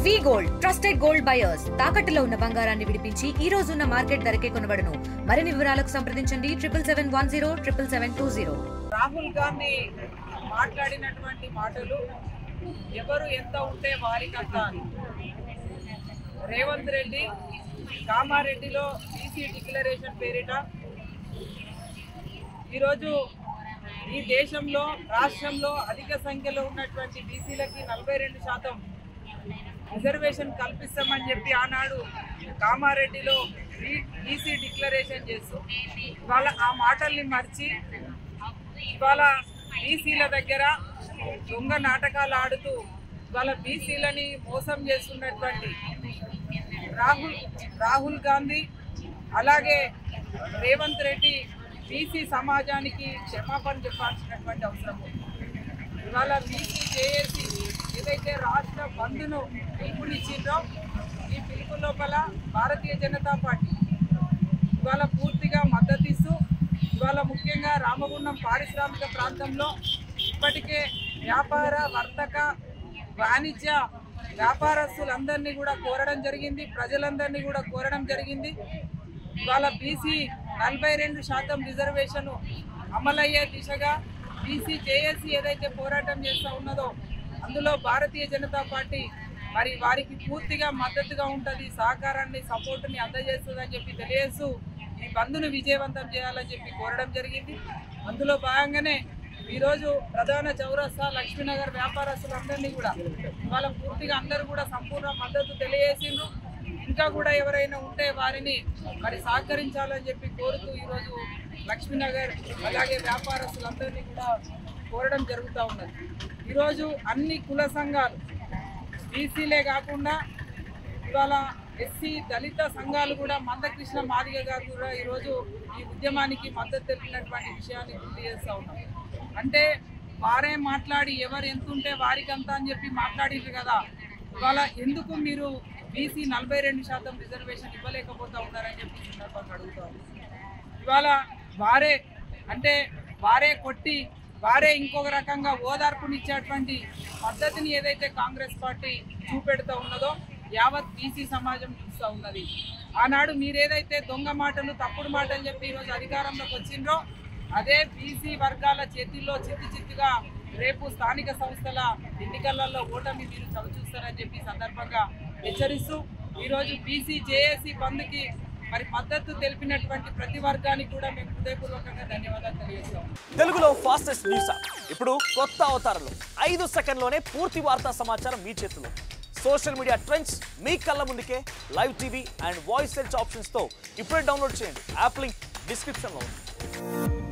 వి gold trusted gold buyers తాకట్టులో ఉన్న బంగారాన్ని విడిపించి ఈ రోజు ఉన్న మార్కెట్ ధరకే కొనబడును. మరిన్ని వివరాలకు సంప్రదించండి 77107720. రాహుల్ గాంధీ మాట్లాడినటువంటి మాటలు ఎవరు ఎంత ఉంటే వారికంత అని. రేవంత్ రెడ్డి కామారెడ్డిలో బీసీ డిక్లరేషన్ పేరిట ఈరోజు ఈ దేశంలో రాష్ట్రంలో అధిక సంఖ్యలో ఉన్నటువంటి బీసీలకి 42% రిజర్వేషన్ కల్పిస్తామని చెప్పి ఆనాడు కామారెడ్డిలో బీసీ డిక్లరేషన్ చేస్తూ ఇవాళ ఆ మాటల్ని మర్చి ఇవాళ బీసీల దగ్గర దొంగ నాటకాలు ఆడుతూ ఇవాళ బీసీలని మోసం చేస్తున్నటువంటి రాహుల్ గాంధీ అలాగే రేవంత్ రెడ్డి బీసీ సమాజానికి క్షమాపణ చెప్పాల్సినటువంటి అవసరం ఉంది. ఇవాళ బీసీ జేఏసీ ఏదైతే రాష్ట్ర బంద్ను పిలుపునిచ్చిందో ఈ పిలుపు లోపల భారతీయ జనతా పార్టీ ఇవాళ పూర్తిగా మద్దతిస్తూ ఇవాళ ముఖ్యంగా రామగుండం పారిశ్రామిక ప్రాంతంలో ఇప్పటికే వ్యాపార వర్తక వాణిజ్య వ్యాపారస్తులందరినీ కూడా కోరడం జరిగింది, ప్రజలందరినీ కూడా కోరడం జరిగింది. ఇవాళ బీసీ 42% రిజర్వేషన్ అమలయ్యే దిశగా బీసీ జేఏసీ ఏదైతే పోరాటం చేస్తూ ఉన్నదో అందులో భారతీయ జనతా పార్టీ మరి వారికి పూర్తిగా మద్దతుగా ఉంటుంది, సహకారాన్ని సపోర్టుని అందజేస్తుందని చెప్పి తెలియజేస్తూ ఈ బంద్ను విజయవంతం చేయాలని చెప్పి కోరడం జరిగింది. అందులో భాగంగానే ఈరోజు ప్రధాన చౌరస్తా లక్ష్మీనగర్ వ్యాపారస్తులందరినీ కూడా ఇవాళ పూర్తిగా అందరూ కూడా సంపూర్ణ మద్దతు తెలియజేసిండ్రు. ఇంకా కూడా ఎవరైనా ఉంటే వారిని మరి సహకరించాలని చెప్పి కోరుతూ ఈరోజు లక్ష్మీనగర్ అలాగే వ్యాపారస్తులందరినీ కూడా కోరడం జరుగుతూ ఉన్నది. ఈరోజు అన్ని కుల సంఘాలు బీసీలే కాకుండా ఇవాళ ఎస్సీ దళిత సంఘాలు కూడా మందకృష్ణ మాదిగ గారు కూడా ఈరోజు ఈ ఉద్యమానికి మద్దతు తెలిపినటువంటి విషయాన్ని గుర్తు చేస్తూ ఉన్నాం. అంటే వారే మాట్లాడి ఎవరు ఎంత ఉంటే వారికంతా అని చెప్పి మాట్లాడిండ్రు కదా, ఇవాళ ఎందుకు మీరు బీసీ 42% రిజర్వేషన్ ఇవ్వలేకపోతా ఉన్నారని చెప్పి సందర్భంగా అడుగుతాం. ఇవాళ వారే కొట్టి వారే ఇంకొక రకంగా ఓదార్పునిచ్చేటువంటి పద్ధతిని ఏదైతే కాంగ్రెస్ పార్టీ చూపెడుతూ ఉన్నదో యావత్ బీసీ సమాజం చూస్తూ ఉన్నది. ఆనాడు మీరేదైతే దొంగ మాటలు తప్పుడు మాటలు చెప్పి ఈరోజు అధికారంలోకి వచ్చిండ్రో అదే బీసీ వర్గాల చేతిల్లో చిత్తుగా రేపు స్థానిక సంస్థల ఎన్నికలలో ఓటమి మీరు చవిచూస్తారని చెప్పి సందర్భంగా హెచ్చరిస్తూ ఈరోజు బీసీ జేఏసీ బంద్కి మరి మద్దతు తెలిపినటువంటి ప్రతి వర్గానికి కూడా మేము హృదయపూర్వకంగా ధన్యవాదాలు తెలియజేస్తాం. తెలుగులో ఫాస్టెస్ట్ న్యూస్ ఇప్పుడు కొత్త అవతారంలో 5 సెకండ్లోనే పూర్తి వార్తా సమాచారం మీ చేతిలో. సోషల్ మీడియా ట్రెండ్స్ మీ కళ్ళ ముందుకే live TV and voice search ఆప్షన్స్తో ఇప్పుడే డౌన్లోడ్ చేయండి. యాప్ లింక్ డిస్క్రిప్షన్లో ఉంది.